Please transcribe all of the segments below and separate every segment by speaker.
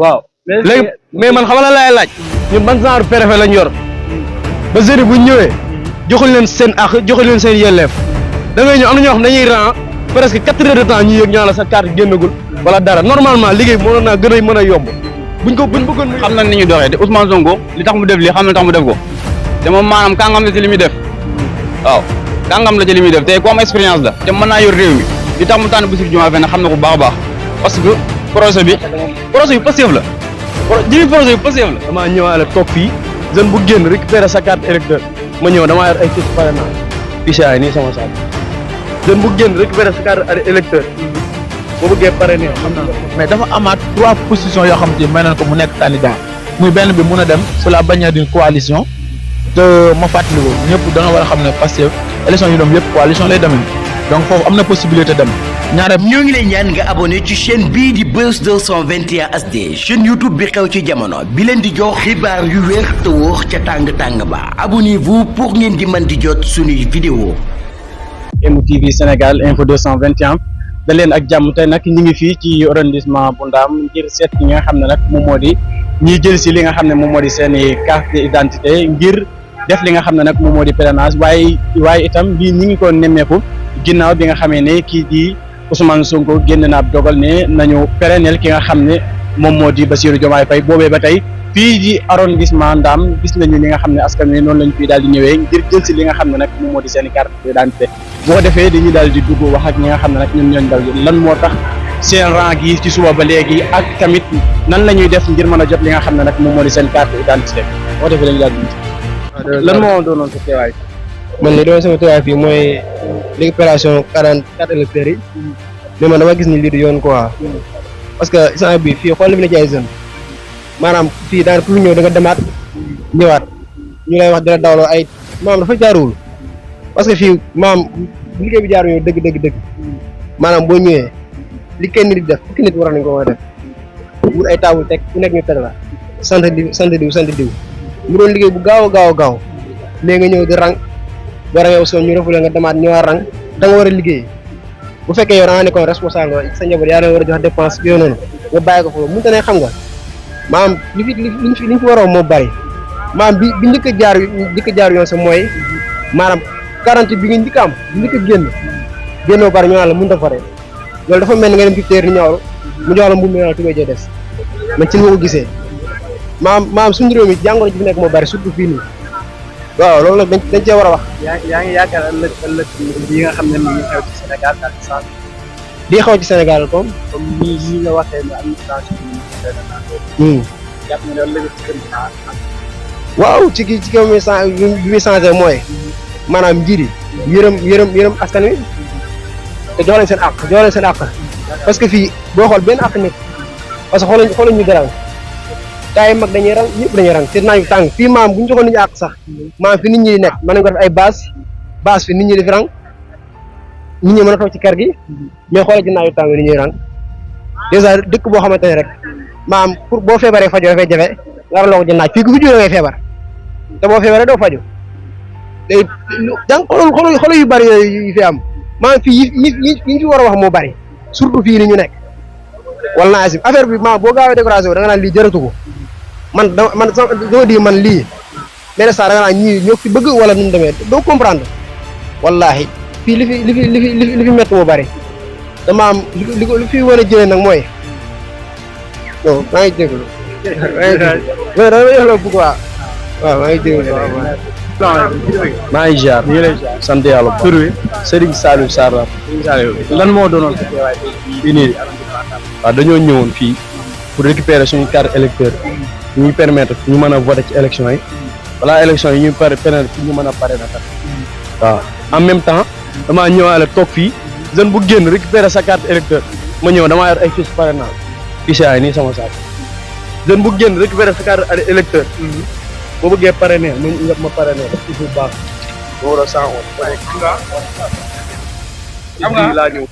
Speaker 1: waaw léegi mais man xamal la laay laaj ñun ban genre préfet lañ yor ba jeunes bu ñëwee joxuñ leen seen ak joxuñ leen seen yelleef da ngay ñëw am na ñoo xam dañuy rang presque 4 heures de temps ñu yëg ñaa la sa carte génnagul wala dara normalement liggéey mënoon naa gën a mën a yomb buñ bëggoon
Speaker 2: xam nañ ni ñu doxee te Ousmane Sonko li tax mu def lii xam na tax mu def ko te moom maanaam kàngam la ci li muy def waaw kàngam la ci li muy def te ku am expérience la te mën naa yor réew mi li tax mu tànn Bassirou Diomaye Faye nag xam na ko bu baax a baax parce que projet bi Pastef la projet bi Pastef la.
Speaker 1: damaa ñëwaale toog fii jeune bu génn récupérer sa carte électeur ma ñëw damaa yor ay fiches parrainage fiche yi nii sama saak jeune bu génn récupérer sa carte électeur boo bëggee parrainer xam naa
Speaker 3: mais dafa amaat 3 positions yoo xam te may nañ ko mu nekk candidat muy benn bi mun a dem sur la bannière d'une coalition te ma fàttali ko ñëpp dana war a xam ne Pastef élection yu doom yëpp coalition lay demee donc foofu am na possibilité dem ñaare
Speaker 4: ñoo ngi lay ñaan nga abonné ci chaîne bii di Buzz 221 HD chaîne YouTube bi xew ci jamono bi leen di jox xibaar yu wér te wóor ca tàng-tàng ba abonnez-vous pour ngeen di mën di jot suñuy vidéo
Speaker 2: MTV Sénégal Info 221 da leen ak jàmm tey nag ñu ngi fii ci arrondissement bu Ndaam ngir seet ñi nga xam ne nag moom moo di ñiy jël si li nga xam ne moom moo di seen i carte d'identité ngir def li nga xam ne nag moom moo di parrainage waaye itam lii ñi ngi ko nemmeeku ginnaaw bi nga xamee ne kii di Ousmane Sonko génn na ab dogal ne nañu parrainel ki nga xam ne moom moo di Bassirou Diomaye Faye boobee ba tey fii di arrondissement Ndam gis nañu li nga xam ne askan wi noonu lañu fii daal di ñëwee ngir jël si li nga xam ne nag moom moo di seen i carte d'identité boo ko defee dañuy daal di dugg wax ak ñi nga xam ne nag ñun ñooñ daw lan moo tax seen rang gi ci suba ba léegi ak tamit nan la ñuy def ngir mën a jot li nga xam ne nag moom moo di seen carte d'identité boo ko defee dañuy daal di lan moo doonoon sa teewaay
Speaker 1: man li doon sama teewaay fii mooy récupération 44 électeurs yi mais man dama gis ni lii du yoon quoi parce que instant bi fii xool li fi ne ci ay jeunes maanaam fii daan pour ñëw da nga demaat ñëwaat ñu lay wax dina dawloo ay maanaam dafa jaaruwul parce que fii maanaam liggéey bi jaaru yow dëgg maanaam boo ñëwee li kenn nit di def fukki nit war nañ ko mën a def wut ay taabul teg ku nekk ñu teg la sant diw mu doon liggéey bu gaaw a gaaw léegi nga ñëw di rang boo rangee aussi ñu refule nga demaat ñëwaat rang da nga war a liggéey bu fekkee yow da nga nekkoon responsable nga sa njaboot yaa leen war a jox dépense yooyu noonu nga bàyyi ko foofu mënut a ne xam nga maanaam liñ fi war a moo bari maanaam bi njëkk a jaar yoon sa mooy maanaam 40 bi nga njëkk am bi njëkk a génnoo bari ñu naan la mënut a pare loolu dafa mel ni nga dem ci teer ni ñawlu mu jox la mbubb mi la tubéy jee des man ci ni ma ko gisee maanaam suñu réew mi jàngoro ji fi nekk moo bari surtout fii nii waaw loolu nag dañ cee war a wax.
Speaker 2: yaa ngi yaakaar ëllëg yi nga xam ne mi ngi xew ci Sénégal daal di changé.
Speaker 1: lii xew ci Sénégal comme
Speaker 2: nii nga waxee ne administration bi. jàpp nga ne ëllëg ci kër gi
Speaker 1: waaw ci kaw bi muy changé mooy maanaam njiit yi yërëm askan wi te jox leen seen àq parce que fii boo xool benn àq nit parce que xooluñ ñu dara taay mag dañuy rang ñëpp dañuy rang te naaj tàng fii maam bu ñu joxoon nit ñi àq sax maam fi nit ñi di nekk mën nañ ko def ay base fi nit ñi di fi rang nit ñi mën a toog ci kër gi mais xoolal ci naaju tàng ni ñuy rang dèjà dëkk boo xamante ne rek maam pour boo feebaree fajoo dafay jafe nga raloo ko ci naaj fii ku fi jógee ngay feebar te boo feebaree doo faju léegi jàng xool yu bari yu fi am maam fii yi fi war a wax moo bari surtout fii ni ñu nekk wala naa asim affaire bi maam boo gaawee décoration da nga naan lii jërëtu ko man dama di man lii benn saa da nga naan ñii ñoo fi bëgg wala nu mu demee doo comprendre wallahi fii li fi métti moo bari te maam li fi war a jëlee nag mooy non maa ngi jégalu. mais dama jox la bëgg waaw maa ngi jégalu. maa ngi ziar ñu ngi lay sant yàlla bu tur wi Serigne Saliou Sarr
Speaker 2: lan moo doonoon sa teewaay
Speaker 1: fii nii waaw dañoo ñëwoon fii pour récupérer suñu carte électeur ñuy permettre ñu mën a voter ci élection yi balaa élection yi ñuy permettre pour ñu mën a pare na kat waaw en même temps damaa ñëwaale toog fii jeune bu génn récupérer sa carte électeur ma ñëw damaa yor ay fiches parrainage fiche yi nii sama saak jeune bu génn récupérer sa carte électeur boo bëggee parrainer ma parrainer bu baax numéro 111 am nga laa ñëw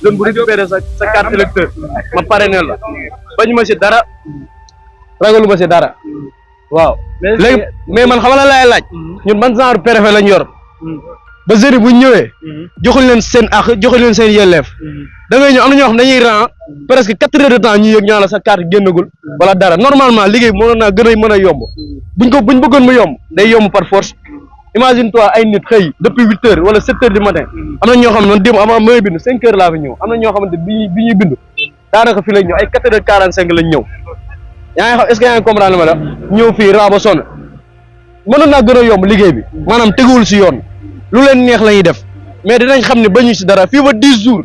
Speaker 1: jeune bu récupérer sa carte électeur ma parrainer la bañu ma si dara ragalu ma si dara waaw léegi mais man xamal la laay laaj ñun ban genre préfet lañ yor ba jeunes yi bu ñu ñëwee joxuñ leen seen ak joxuñ leen seen yelleef da ngay ñëw am na ñoo xam dañuy rang presque 4 heures de temps ñu yëg ñaa la sa carte génnagul wala dara normalement liggéey mënoon naa gën a mën a yomb buñ bëggoon mu yomb day yomb par force. Imagine toi ay nit xëy depuis 8 heures wala 7 heures du matin am na ñoo xam ne man démb avant may bind 5 heures laa fi ñëw am na ñoo xamante bi ñuy bind daanaka fi lañ ñëw ay 4 heures 45 lañ ñëw yaa ngi xam est-ce que yaa ngi comprendre ma la ñëw fii raa ba sonn mënoon naa gën a yomb liggéey bi maanaam teguwul si yoon lu leen neex la ñuy def mais dinañ xam ne bañu si dara fii ba 10 jours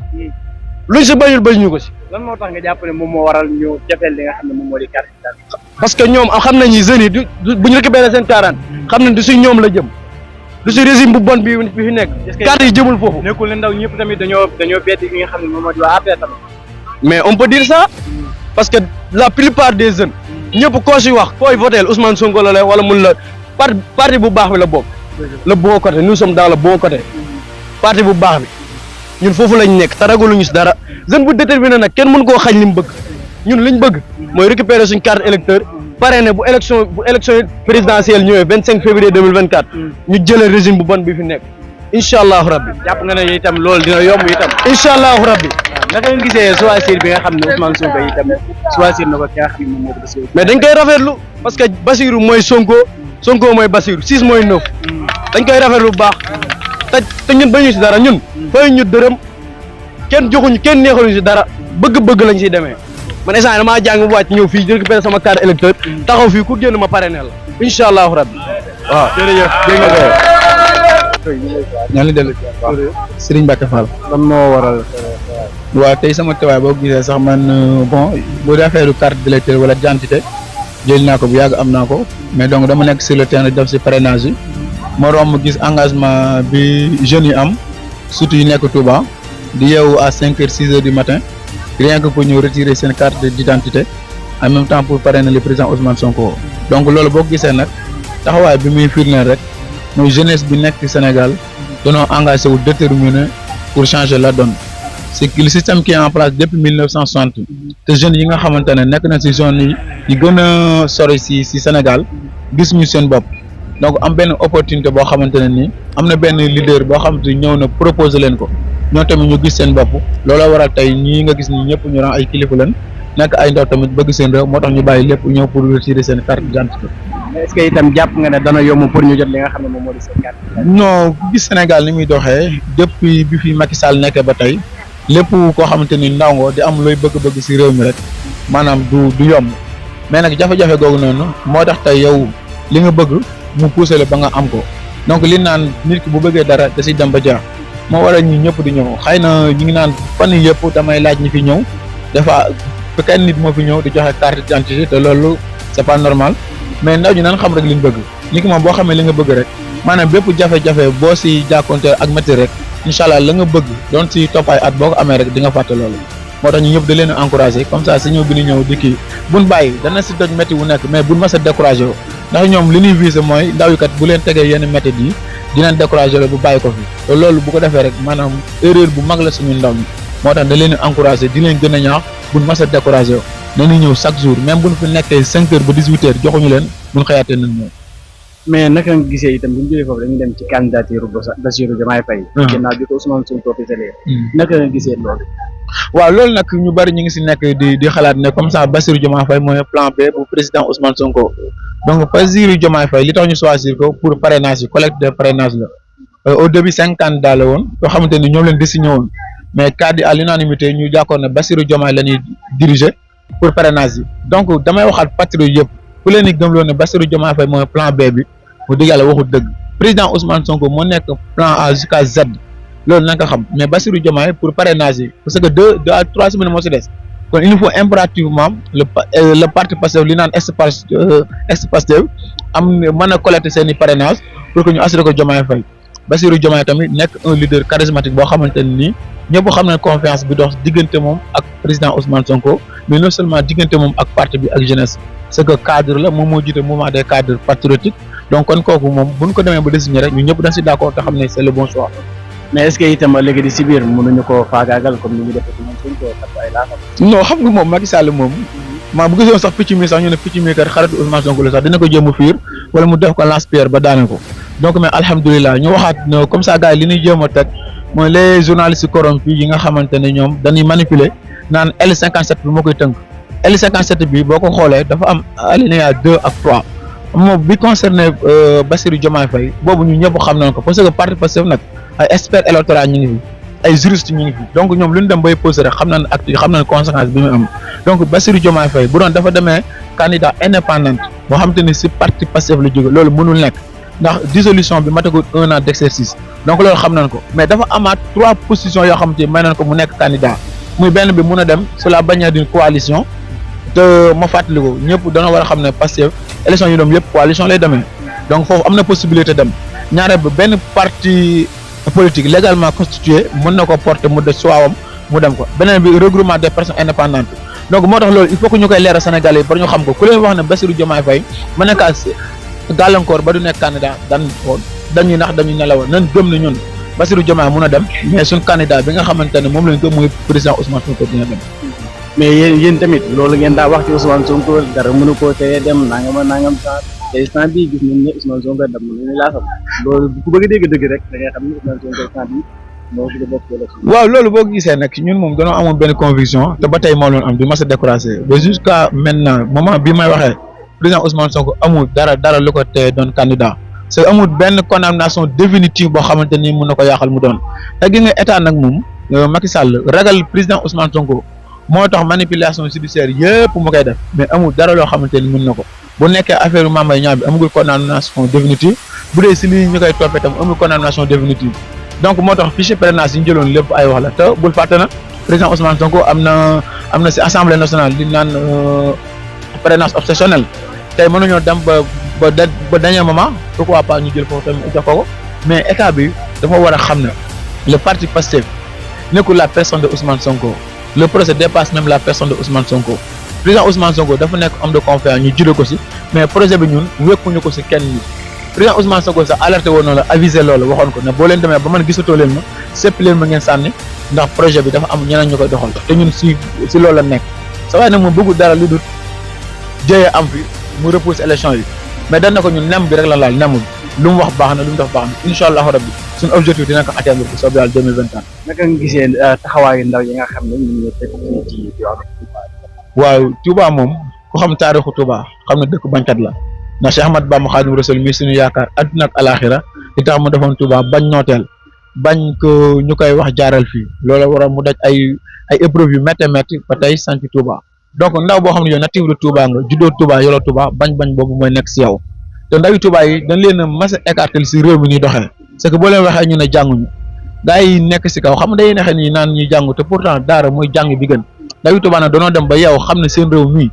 Speaker 1: luñ si bañul bañu ko si.
Speaker 2: lan moo tax nga jàpp ne moom moo waral ñu jafeel li nga xam ne moom moo di carte d'identité.
Speaker 1: parce que ñoom xam nañ ni jeunes yi du bu ñu récupéré seen 40 xam nañ du si ñoom la jëm. lu si régime bu bon bi fi nekk. carte yi jëmul foofu.
Speaker 2: nekkul ne ndaw ñëpp tamit dañoo bett ki nga xam ne moom moo di waa APR tamit.
Speaker 1: mais on peut dire ça parce que la plupart des jeunes ñëpp koo si wax kooy voté Ousmane Sonko la wala mun la parti bu baax bi la bokk. le bon côté nous sommes dans le bon côté. parti bu baax bi ñun foofu lañ nekk te ragaluñu si dara jeune bu déterminé nag kenn mën koo xañ li mu bëgg ñun liñ bëgg mooy récupérer suñ carte électeur parrainé bu élection présidentielle ñëwee 25 février 2024 ñu jëlee régime bu bon bi fi nekk incha allahu rabbi.
Speaker 2: jàpp nga ne itam loolu dina yomb itam.
Speaker 1: incha allahu rabbi.
Speaker 2: naka nga gisee choisir bi nga xam ne Ousmane Sonko itam choisir na ko ki nga xam ne moom moo di Bassirou.
Speaker 1: mais dañ koy rafetlu parce que Bassirou mooy Sonko mooy Bassirou 6 mooy 9 dañ koy rafetlu bu baax te ñun bañu si dara ñun fay ñu dërëm kenn joxuñu kenn neexaluñu si dara bëgg-bëgg lañ siy demee. man instant damaa jàng bu wàcc ñëw fii récupérer sama carte électeur taxaw fii ku génn ma parrainé la incha allahu rabbi waaw jërëjëf dégg nga ko
Speaker 3: ñaan li dellu Serigne Mbacke Fall.
Speaker 2: lan moo waral.
Speaker 3: waaw tey sama teewaay boo gisee sax man bon boo dee affaire carte d'électeur wala d'identité jël naa ko bu yàgg am naa ko mais donc dama nekk sur le terrain def si parrainage yi ma romb gis engagement bi jeunes yi am surtout yu nekk Touba di yeewu à 5 heures 6 heures du matin rien que pour ñu retirer seen carte d'identité en même temps pour parrainer le président Ousmane Sonko donc loolu boo gisee nag taxawaay bi muy firndeel rek mooy jeunesse bi nekk ci Sénégal dañoo engagé wu déterminé pour changer la donne c'est que le système qui est en place depuis 1960 te jeunes yi nga xamante ne nekk na ci zone yi gën a sori ci Sénégal gis ñu seen bopp donc am benn opportunité boo xamante ne nii am na benn leader boo xamante ni ñëw na proposer leen ko ñoo tamit ñu gis seen bopp looloo waral tey ñii nga gis ni ñëpp ñu ran ay kilifa leen nekk ay ndaw tamit bëgg seen réew moo tax ñu bàyyi lépp ñëw pour retirer seen carte d'identité.
Speaker 2: mais est-ce que itam jàpp nga ne dana yomb pour ñu jot li nga xam ne moom moo di seen carte d'identité.
Speaker 3: non gis Sénégal ni muy doxee depuis bi fi Macky Sall nekkee ba tey lépp koo xamante ni ndaw nga di am looy bëgg-bëgg ci réew mi rek maanaam du yomb mais nag jafe-jafe googu noonu moo tax tey yow li nga bëgg mu poussé la ba nga am ko donc li naan nit ki bu bëggee dara da ciy dem ba jaar moo waral ñi ñëpp di ñëw xëy na ñu ngi naan fan yii yëpp damay laaj ñi fi ñëw dafa kenn nit moo fi ñëw di joxe carte d'identité te loolu c'est pas normal mais ndaw ñi nan xam rek li ñu bëgg nit ki moom boo xamee li nga bëgg rek maanaam bépp jafe-jafe boo si jàkkoonte ak métti rek incha allah la nga bëgg doon si topp ay at boo ko amee rek di nga fàtte loolu moo tax ñu ñëpp da leen a encouragé comme ça si ñëw bi ñu ñëw di kii buñ bàyyi dana si doj métti wu nekk mais buñ mas a découragé wu ndax ñoom li ñuy visé mooy ndaw yi kat bu leen tegee yenn méthodes yi dinañ découragé la bu bàyyi ko fi te loolu bu ko defee rek maanaam erreur bu mag la suñu ndaw ñi moo tax da leen a encouragé di leen gën a ñaax buñ mas a découragé wu nañu ñëw chaque jour même buñ fi nekkee 5 heures ba 18 heures joxuñu leen buñ xëyaatee nañ ñëw.
Speaker 2: mais naka nga gisee itam bu ñu jógee foofu dañuy dem ci candidature Bassirou Diomaye Faye. ginnaaw bi ko Ousmane Sonko officialisé. naka nga gisee loolu.
Speaker 3: waaw loolu nag ñu bari ñu ngi si nekk di xalaat ne comme ça Bassirou Diomaye Faye mooy plan B bu président Ousmane Sonko donc Bassirou Diomaye Faye li tax ñu choisir ko pour parrainage yi collecte de parrainage la au début 5 candidats la woon yoo xamante ni ñoom leen désigné woon mais cadre à l'unanimité ñu jàkkoon ne Bassirou Diomaye la ñuy diriger pour parrainage yi donc damay waxaat patriote yëpp ku leen di gëmloo ne Bassirou Diomaye Faye mooy plan B bi mu dëgg yàlla waxul dëgg président Ousmane Sonko moo nekk plan A jusqu'à Z loolu na nga xam mais Bassirou Diomaye pour parrainage yi parce que 2 à 3 semaines moo si des kon il faut impérativement le parti Pastef li naan espace Pastef am mën a collecter seen i parrainage pour que ñu assurer ko Diomaye Faye Bassirou Diomaye tamit nekk un leader charismatique boo xamante ne nii ñëpp xam ne confiance bi dox diggante moom ak président Ousmane Sonko mais non seulement diggante moom ak parti bi ak jeunesse c'est que cadre la moom moo jiite mouvement des cadres patriotiques donc kon kooku moom bu ñu ko demee ba désigner rek ñu ñëpp dañ si d'accord te xam ne c'est le bon choix.
Speaker 2: mais est-ce que itam léegi di si biir mënuñu koo faagaagal comme ni ñu defee moom suñ ko tabb ay laafam.
Speaker 3: non xam nga moom Macky Sall moom maa bu gisoon sax picc mi sax ñu ne picc mi kat xaritu Ousmane Sonko la sax dina ko jéem a fiir wala mu def ko lance-pierre ba daane ko donc mais alhamdulilah ñu waxaat comme ça gars yi li ñuy jéem a teg mooy les journalistes corrompus yi nga xamante ne ñoom dañuy manipuler naan L57 bi moo koy tënk L57 bi boo ko xoolee dafa am alinéa 2 ak 3 moom bi concerné Bassirou Diomaye Faye boobu ñu ñëpp xam nañ ko parce que parti Pastef nag ay experts électoraux ñu ngi fi ay juristes ñu ngi fi donc ñoom lu ñu dem bay posé rek xam nañ acte xam nañ conséquence bi mu am donc Bassirou Diomaye Faye bu doon dafa demee candidat indépendant boo xam te ni si parti Pastef la jóge loolu mënul nekk ndax dissolution bi matagul 1 an d'exercice donc loolu xam nañ ko mais dafa amaat 3 positions yoo xam te may nañ ko mu nekk candidat muy benn bi mun a dem sur la bannière d'une coalition te ma fàttali ko ñëpp dana war a xam ne Pastef élection yu doom yëpp coalition lay demee donc foofu am na possibilité dem ñaareel ba benn parti politique légalement constitué mën na ko porter mu de soawam mu dem ko beneen bi regroupement des personnes indépendantes donc moo tax loolu il faut que ñu koy leeral Sénégalais yi ba ñu xam ko ku leen wax ne Bassirou Diomaye Faye mën na kaa gàllankoor ba du nekk candidat dañuy nax dañuy nelaw nan gëm ne ñun Bassirou Diomaye mun a dem mais suñ candidat bi nga xamante ne moom lañ ko muy président Ousmane Sonko dina dem.
Speaker 2: mais yéen tamit loolu ngeen daa wax ci Ousmane Sonko dara mënu koo teye dem nangam sax te instant bii gis nañ ne Ousmane Sonko dem nañu laa xam loolu ku bëgg a dégg dëgg rek da ngay xam ne Ousmane Sonko instant bii moo fi bokk
Speaker 3: waaw loolu boo gisee nag ñun moom dañoo amoon benn conviction te ba tey moo leen am du mas a découragé ba jusqu'à maintenant moment bi may waxee président Ousmane Sonko amul dara lu ko teye doon candidat c'est amul benn condamnation définitive boo xamante ni mën na ko yaaxal mu doon te gi nga état nag moom Macky Sall ragal président Ousmane Sonko moo tax manipulation judiciaire yëpp mu koy def mais amul dara loo xamante ni mën na ko bu nekkee affaire Mame Mbaye Niang bi amagul condamnation définitive bu dee si lii ñu koy toppee tam amul condamnation définitive donc moo tax fichier parrainage yi ñu jëloon lépp ay wax la te bul fàtte na président Ousmane Sonko am na si assemblée nationale li naan parrainage obsessionnel tey mënuñoo dem ba dernier moment pourquoi pas ñu jël foofu tamit jox ko mais état bi dafa war a xam ne le parti Pastef nekkul la personne de Ousmane Sonko le procès dépasse même la personne de Ousmane Sonko président Ousmane Sonko dafa nekk homme de confiance ñu jëlee ko si mais projet bi ñun wékkuñu ko si kenn ñi président Ousmane Sonko sax alerté woon na la avisé loolu waxoon ko ne boo leen demee ba man gisatoo leen ma sépp leen ma ngeen sànni ndax projet bi dafa am ñeneen ñu koy doxal te ñun si loolu la nekk sa waaye nag moom bëggul dara lu dul jëyee am fi mu repousse élection yi mais dañ na ko ñun nem bi rek la laal nemul lu mu wax baax na lu mu def baax na incha allahu rabbi suñu objectif dina ko atteindre bu soobee yàlla 2024.
Speaker 2: naka nga gisee taxawaayu ndaw yi nga xam ne ñu ngi teg ci
Speaker 3: waaw Touba moom ku xam taarixu Touba xam ne dëkk bañkat la ndax Cheikh Ahmad Bamba Xaadimu Rasuul mi suñu yaakaar àdduna ak alaaxira li tax mu defoon Touba bañ nooteel bañ ko ñu koy wax jaaral fii loolu waral mu daj ay épreuves yu métti ba tey sant Touba donc ndaw boo xam ne yow natif de Touba nga juddoo Touba yoroo Touba bañ boobu mooy nekk si yow te ndawi Touba yi dañ leen a mas a écarté si réew mi ñuy doxee c'est que boo leen waxee ñu ne jànguñu gaa yi nekk si kaw xam nga day neexee nii naan ñuy jàngu te pourtant daara mooy jàng bi gën ndawi Touba nag danoo dem ba yow xam ne seen réew mii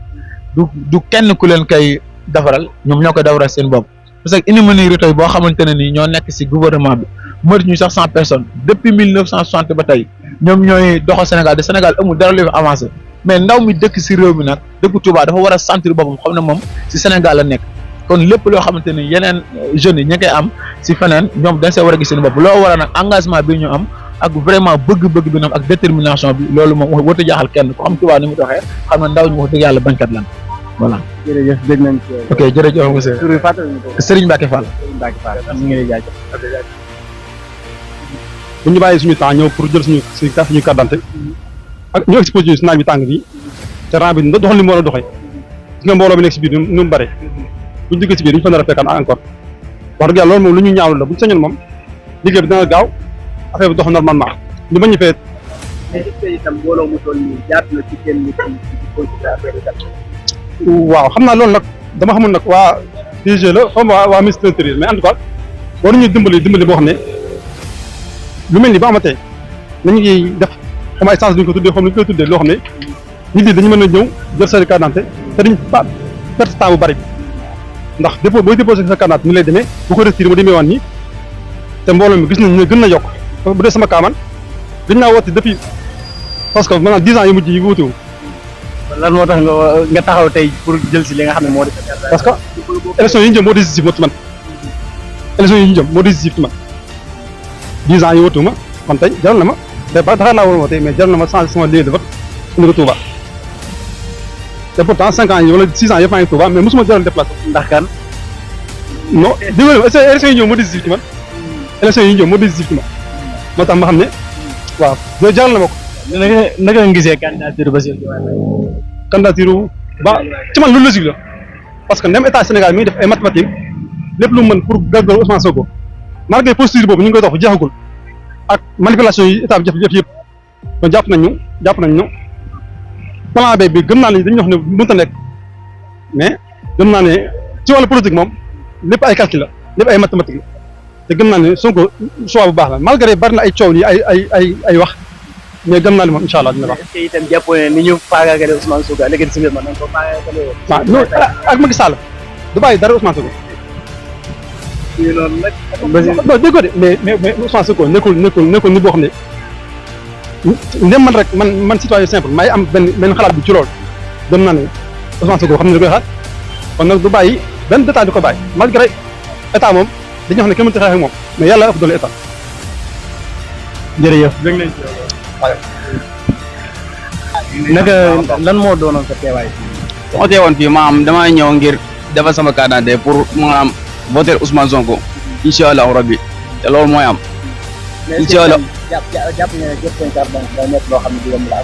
Speaker 3: du kenn ku leen koy defaral ñoom ñoo koy defaral seen bopp parce que une minorité boo xamante ne nii ñoo nekk si gouvernement bi mënut ñu sax 100 personnes depuis 1960 ba tey ñoom ñooy doxal Sénégal de Sénégal amul dara lu fi avancé mais ndaw mi dëkk si réew mi nag dëkk Touba dafa war a sentir boppam xam ne moom si Sénégal la nekk kon lépp loo xamante ni yeneen jeunes yi ñu koy am si feneen ñoom dañ see war a gis seen bopp loo war a nag engagement bi ñu am ak vraiment bëgg-bëgg bi ñoom ak détermination bi loolu moom warut a jaaxal kenn ko xam Touba ni mu doxee xam ne ndaw ñu wax dëgg yàlla bañkat lan voilà.
Speaker 2: jërëjëf dégg nañ ci.
Speaker 3: ok jërëjëf monsieur.
Speaker 2: tur bi fàttali ñu ko.
Speaker 3: Serigne Mbacke Fall.
Speaker 2: Serigne Mbacke Fall ñu ngi lay jaajëf.
Speaker 5: bu ñu bàyyi suñu temps ñëw pour jël suñu carte d'identité ak ñu exposé si naaj bi tàng bi te rang bi doxal li mu war a doxee gis nga mbooloo bi nekk si biir nu mu bare buñu duggee si biir duñu fa nar a fekkaan encore wax dëgg yàlla loolu moom lu ñu ñaawlu la buñu sañoon moom liggéey bi dina gaaw affaire bi dox normalement ñu bañ ñu fee.
Speaker 2: mais est-ce que itam mbooloo mu toll nii jaatu na ci kenn nit
Speaker 5: waaw xam naa loolu nag dama xamul nag waa DG la xaw ma waa ministre de l'Intérieur mais en tout cas war nañu dimbali boo xam ne lu mel ni ba amatee nañu ngi def comme ay sens duñ ko tuddee xam ne ñu koy tuddee loo xam ne nit ñi dañu mën a ñëw jël seen carte d'identité te duñ pas perte temps bu bari ndax dépôt booy déposé sa carte d'identité ni lay demee bu ko retiré mu demee waan nii te mbooloo mi gis nañ ne gën na yokk bu dee sama kaaman dañ naa woote depuis parce que maanaam 10 ans yu mujj yi wuute wu.
Speaker 2: lan moo tax nga taxaw tey pour jël si li nga xam ne moo di.
Speaker 5: parce que élection yi ñu jëm moo décisif moo ci man élection yi ñu jëm moo décisif ci man 10 ans yi wootu ma kon tey jaral na ma te ba taxaw laa war a wootee mais jaral na ma changer sama lieu de vote indi ko Touba te pourtant 5 ans yi wala 6 ans yëpp maa ngi Touba mais mosuma jaral déplacé.
Speaker 2: ndax kan.
Speaker 5: non dégg nga élection yi ñëw moo décisif ci man élection yi ñëw moo décisif ci man moo tax ma xam ne waaw loolu jaral na ma ko.
Speaker 2: naka nga gisee candidature Bassirou Diomaye Faye.
Speaker 5: candidature ba ci man lu logique la parce que même état Sénégal mi ngi def ay mathématiques lépp lu mu mën pour gàllankoor Ousmane Sonko malgré procédure boobu ñu ngi koy dox jeexagul ak manipulation yi état bi jëf yëpp kon jàpp nañu plan B bi gëm naa ne dañuy wax ne mënut a nekk mais gëm naa ne ci wàllu politique moom lépp ay calcul la lépp ay mathématiques la te gëm naa ne Sonko choix bu baax la malgré bari na ay coow yi ay wax mais gëm naa ne moom incha allah dina baax.
Speaker 2: est-ce que itam jàpp ne ni ñu faagaagale Ousmane Sonko léegi si biir man nañ ko faagaagale.
Speaker 5: waaw non ak Macky Sall du bàyyi dara Ousmane Sonko.
Speaker 2: loolu nag.
Speaker 5: non dégg ko de mais Ousmane Sonko nekkul ni boo xam ne ndem man rek man citoyen simple may am benn xalaat bi ci loolu gëm naa ne Ousmane Sonko xam ne da koy xaar kon nag du bàyyi benn détail du ko bàyyi malgré état moom dañuy wax ne kenn mënut a xeex ak moom mais yàlla ëpp doole état.
Speaker 2: jërëjëf. naka lan moo doonoon sa teewaay.
Speaker 6: su ma teewoon fii maanaam damaa ñëw ngir defal sama carte d'identité pour maanaam voter Ousmane Sonko incha allahu rabbi te loolu mooy am. incha allah
Speaker 2: jàpp nga ne jot seen carte d'identité nekk loo xam ne du yomb la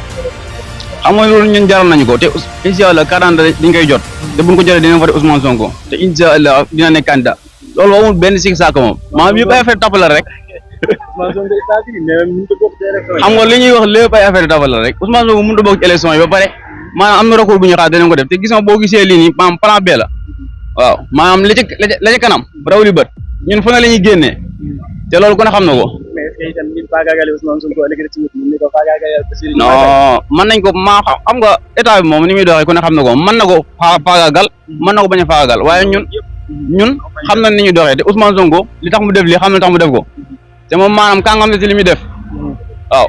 Speaker 6: xam nga loolu ñun jaral nañu ko te incha allah carte d'identité dañ koy jot te buñ ko jotee dinañ voter Ousmane Sonko te incha allah dina nekk candidat loolu amul benn sikki saako moom maanaam yëpp ay affaire tapala rek. xam nga li ñuy wax lépp ay affaire dafa la rek Ousmane Sonko mënut a bokk ci élection yi ba pare maanaam am na recours bu ñu xaar danañ ko def te gis nga boo gisee lii nii maanaam plan B la waaw maanaam la ca kanam raw li bët ñun fu ne la ñuy génnee te loolu ku ne xam na ko.
Speaker 2: mais est-ce que itam nit faagaagale Ousmane Sonko léegi ci nit ñi ko faagaagale.
Speaker 6: non mën nañ ko maa xam nga état bi moom ni muy doxee ku ne xam na ko mën na ko faagaagal mën na ko bañ a faagaagal waaye ñun xam nañ ni ñuy doxee te Ousmane Sonko li tax mu def lii xam na tax mu def ko. te moom maanaam kàngam la ci li muy def waaw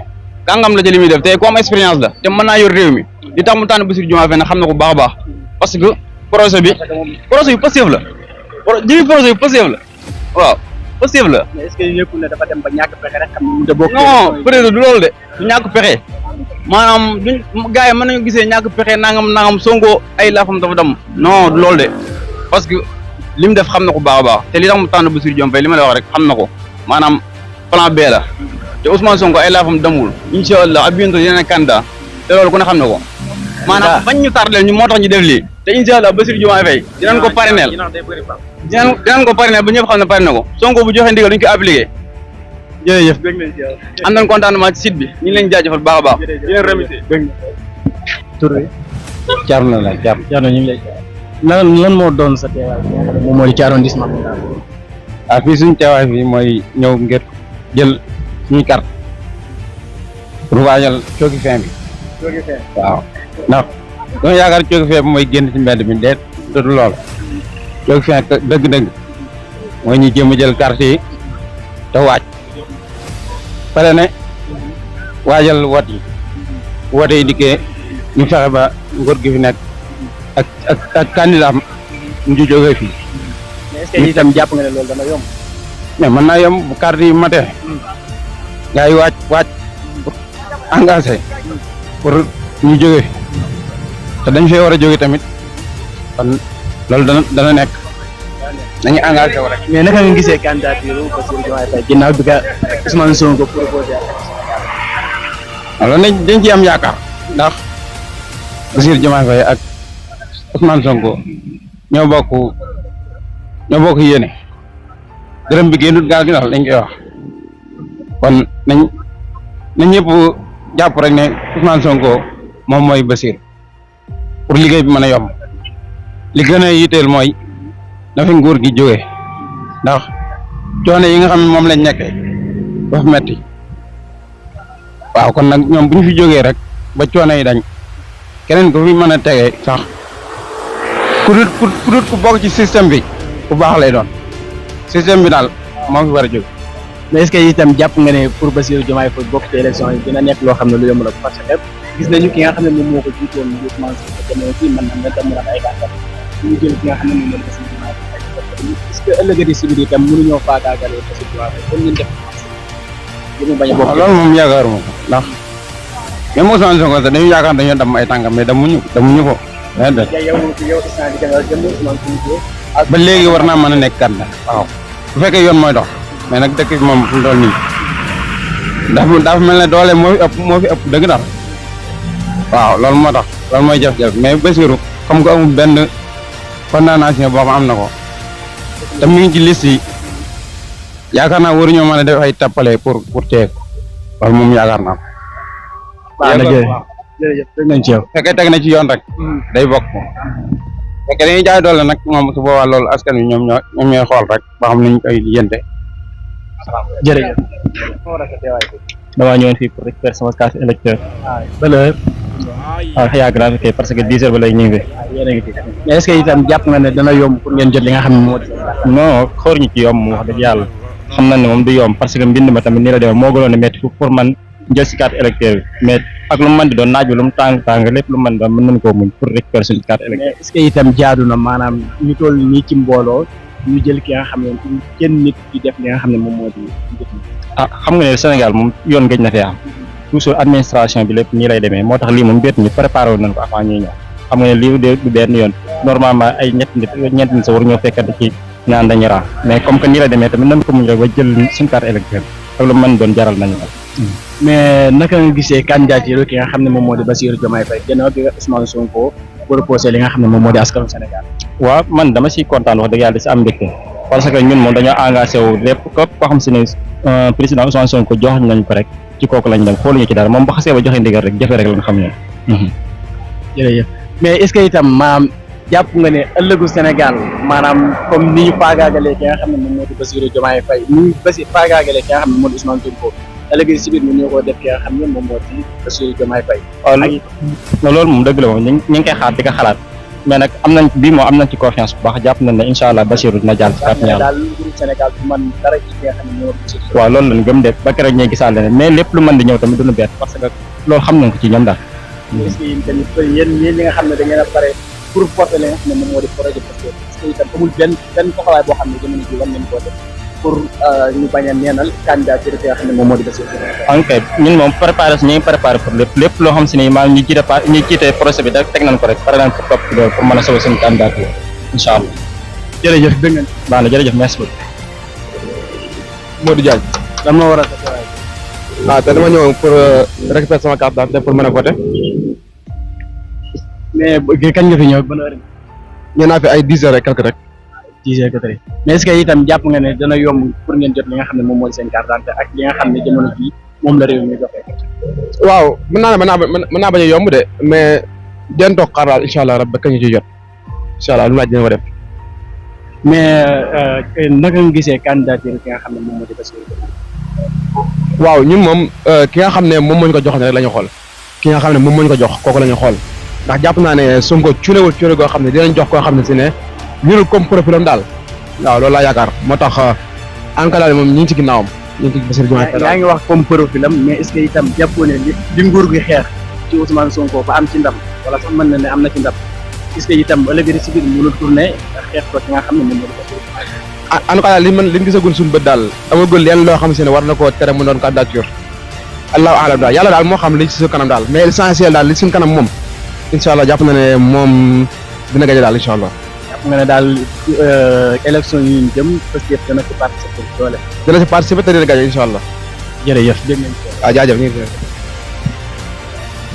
Speaker 6: kàngam la ci li muy def te ku am expérience la te mën naa yor réew mi li tax mu tànn Bassirou Diomaye Faye nag xam na ko baax a baax parce que projet bi Pastef la projet bi Pastef la waaw Pastef la.
Speaker 2: mais est-ce que nekkul ne dafa dem ba ñàkk pexe rek xam ne bokk.
Speaker 6: non peut-être du loolu de du ñàkk pexe maanaam duñ gars yi mën nañu gisee ñàkk pexe nangam Sonko ay laafam dafa dem non du loolu de parce que li mu def xam na ko baax a baax te li tax mu tànn Bassirou Diomaye Faye li ma la wax rek xam na ko maanaam. plan B la te Ousmane Sonko ay laafam demul incha allah ak bientôt dina nekk candidat te loolu ku ne xam na ko maanaam bañ ñu tardel ñu moo tax ñu def lii te incha allah Bassirou Diomaye Faye dinañ ko parrainel dinañ ko parrainel ba ñëpp xam ne parrainé ko Sonko bu joxe ndigal duñ ko appliqué jërëjëf am nañ contentement ci site bi ñu ngi leen jaajëfal baax a baax di leen remercier
Speaker 2: tur bi
Speaker 3: Thierno la
Speaker 2: Thierno ñu ngi lay lan moo doon sa teewaay moom moo di ci arrondissement bi
Speaker 3: daal fii suñu teewaay fii mooy ñëw ngir jël suñu carte pour waajal cooki fin bi waaw ndax dama yaakaar cooki fin bi mooy génn ci mbedd mi deet te du lool cooki fin dëgg-dëgg mooy ñu jéem a jël carte yi te waaj pare ne waajal wote yi dikkee ñu fexe ba nguur gi fi nekk ak candidat am ñu jógee fii.
Speaker 2: mais est-ce que itam jàpp nga ne loolu dana yomb.
Speaker 3: mais mën naa yomb bu carte yi matee gars yi waaj pour engagé pour ñu jóge te dañ fee war a jóge tamit kon loolu dana nekk nañu engagé wu rek.
Speaker 2: mais naka nga gisee candidature Bassirou Diomaye Faye ginnaaw bi ka Ousmane Sonko proposé
Speaker 3: loolu dañ ci am yaakaar ndax Bassirou Diomaye Faye ak Ousmane Sonko ñoo bokk yéene dërëm bi génnut gaal gi ndax lañ koy wax kon nañ ñëpp jàpp rek ne Ousmane Sonko moom mooy Bassirou pour liggéey bi mën a yomb li gën a yitteel mooy na fi nguur gi jógee ndax coono yi nga xam ne moom lañ nekkee dafa metti waaw kon nag ñoom bu ñu fi jógee rek ba coono yi dañ keneen ko fi mën a tegee sax ku dut ku bokk ci système bi bu baax lay doon système bi daal moo fi war a jóg.
Speaker 2: mais est-ce que itam jàpp nga ne pour Bassirou Diomaye Faye bokk ci élection yi dina nekk loo xam ne lu yomb la parce que gis nañu ki nga xam ne moom moo ko jiitoon Ousmane Sonko demee fii mën na tam ay gàttal ñu jël ki nga xam ne moom la Bassirou Diomaye Faye est-ce que ëllëgati si biir itam mënuñoo faagaagale Bassirou Diomaye Faye comme ni ñu def mu bañ a bokk.
Speaker 3: loolu moom yaakaaruma ko ndax même Ousmane Sonko sax dañu yaakaar dañoo dem ay tànkam mais demuñu ko.
Speaker 2: yow instant bi da nga jëm Ousmane Sonko
Speaker 6: ba léegi war naa mën a nekk candidat waaw bu fekkee yoon mooy dox mais nag dëkk bi moom fu mu toll nii dafa mel ne doole moo fi ëpp dëgg daal waaw loolu moo tax loolu mooy jafe-jafe mais Bassirou comme que amul benn condamnation boo xam am na ko te mu ngi ci liste yi yaakaar naa waruñoo mën a def ay tappale pour téye ko loolu moom yaakaar naa ko.
Speaker 2: waaw jërëjëf dégg nañ ci yow.
Speaker 6: fekkee teg na ci yoon rek day bokk moom fekkee dañuy jaay doole nag moom su boobaa loolu askan wi ñoom ñooy xool rek ba xam nañ koy yënte.
Speaker 2: jërëjëf.
Speaker 7: damaa ñëwoon fii pour récupérer sama carte électeur.
Speaker 2: bala
Speaker 7: waaw yàgg naa fi kay parce que 10 heures ba lay ñu ngi fi.
Speaker 2: yéen a ngi fi mais est-ce que itam jàpp nga ne dana yomb pour ngeen jot li nga xam ne moo di.
Speaker 7: non xool ñu ci yomb wax dëgg yàlla xam nañ ne moom du yomb parce que mbind ma tamit nii la demee moo gënoon a métti pour man jël si carte électeur bi mais ak lu mu mën di doon naaj bi lu mu tàng lépp lu mu mën di doon mën nañu koo muñ pour récupérer suñu carte électeur.
Speaker 2: mais est-ce que itam jaadu na maanaam ñu toll nii ci mbooloo ñu jël ki nga xam ne kenn nit di def li nga xam ne moom moo di.
Speaker 7: ah xam nga ne Sénégal moom yoon gëj na fee am toujours administration bi lépp nii lay demee moo tax lii moom bett ñu préparé woon nañ ko avant ñuy ñëw xam nga ne lii du benn yoon normalement ay ñetti nit sa war ñoo fekkante ci naan dañu raa mais comme que nii la demee tamit nañ ko muñ rek ba jël suñu carte électeur ak lu mën doon jaral nañu ko.
Speaker 2: mais naka nga gisee candidature ki nga xam ne moom moo di Bassirou Diomaye Faye gannaaw bi Ousmane Sonko proposé li nga xam ne moom moo di askanu Sénégal.
Speaker 7: waaw man dama siy kontaan wax dëgg yàlla di si am mbégte parce que ñun moom dañoo engagé wu lépp képp koo xam si ne président Ousmane Sonko jox nañ ko rek ci kooku lañ dem xooluñu ci dara moom ba xasee ba joxe ndigal rek jafe rek lañ xam ne.
Speaker 2: jërëjëf mais est-ce que itam maanaam jàpp nga ne ëllëgu Sénégal maanaam comme ni ñu faagaagalee ki nga xam ne moom moo di Bassirou Diomaye Faye ni ñu faagaagalee ki nga xam ne moo di Ousmane Sonko ëllëg si biir ñu ko def ki nga xam ne moom moo di Bassirou Diomaye Faye.
Speaker 7: waaw loolu moom dëgg la moom ñu ngi koy xaar di ko xalaat mais nag am nañ bii moom am nañ ci confiance bu baax jàpp nañ ne incha allah Bassirou dina jàll ci kàttan yàlla.
Speaker 2: daal nguuru Sénégal du man dara ci ki nga xam ne moo di.
Speaker 7: waaw loolu lañ gëm de ba keroog ñuy gisaale ne mais lépp lu mën di ñëw tamit duñu bett parce que loolu xam nañ ko ci ñoom daal.
Speaker 2: est-ce que yéen tamit yéen ñi nga xam ne da ngeen a pare pour porter li nga xam ne moom moo di projet parce que est-ce que itam amul benn taxawaay boo xam ne jamono ji war ngeen koo def pour ñu bañ a neenal candidature ki nga xam ne moom moo di Bassirou.
Speaker 7: ok ñun moom préparé ñu ngi préparé pour lépp loo xam si ne maanaam ñu jiite projet bi da teg nañ ko rek pare nañ pour topp ci loolu pour mën a sauver suñu candidature incha allah.
Speaker 2: jërëjëf dégg nga.
Speaker 7: baax na jërëjëf merci beaucoup.
Speaker 1: Modou Diagne.
Speaker 2: lan moo waral
Speaker 1: te dama ñëw pour récupérer sama carte d'identité pour mën a voter.
Speaker 2: mais kañ nga fi ñëw ban heure.
Speaker 1: ñëw naa fi ay 10 heures et quelque rek.
Speaker 2: 10 heures et mais est-ce que itam jàpp nga ne dana yomb pour ngeen jot li nga xam ne moom moo di seen carte d'identité ak li nga xam ne jamono jii moom la réew mi joxe.
Speaker 1: waaw mën naa bañ a yomb de mais den toog xaar daal incha allah rab ba kañ ci jot incha allah lu laaj dina ko def.
Speaker 2: mais naka nga gisee candidature ki nga xam ne moom moo di Bassirou.
Speaker 1: waaw ñun moom ki nga xam ne moom moo ñu ko jox rek la ñu xool ki nga xam ne moom moo ñu ko jox kooku la ñu xool ndax jàpp naa ne Sonko cuulewul cuule goo xam ne dinañ jox koo xam ne si ne ñunul comme profilam daal waaw loolu laa yaakaar moo tax encadré moom ñu ngi ci ginnaawam ñu ngi ci Bassirou Diomaye Faye.
Speaker 2: yaa ngi wax comme profilam mais est-ce que itam jàppoo ne li nguur gi xeex ci Ousmane Sonko ba am ci ndam wala sax mën na ne am na ci ndam est-ce que itam ëllëg si biir mënul tourné xeex ko ki nga xam ne moom moo di Bassirou.
Speaker 1: en tout cas daal li ñu gisagul suñu bët daal amagul leen loo xam si ne war na koo tere mu doon candidature allahu alam daal yàlla daal moo xam li ci suñu kanam daal mais l'essentiel daal li suñu kanam moom incha allah jàpp na ne moom dina gañe daal incha allah.
Speaker 2: jàpp nga ne daal élection yi ñu jëm parce que dana ci participer doole.
Speaker 1: dina ci participer te dina gañe incha allah.
Speaker 2: jërëjëf dégg nañ ko.
Speaker 1: waaw jaajëf ñu ngi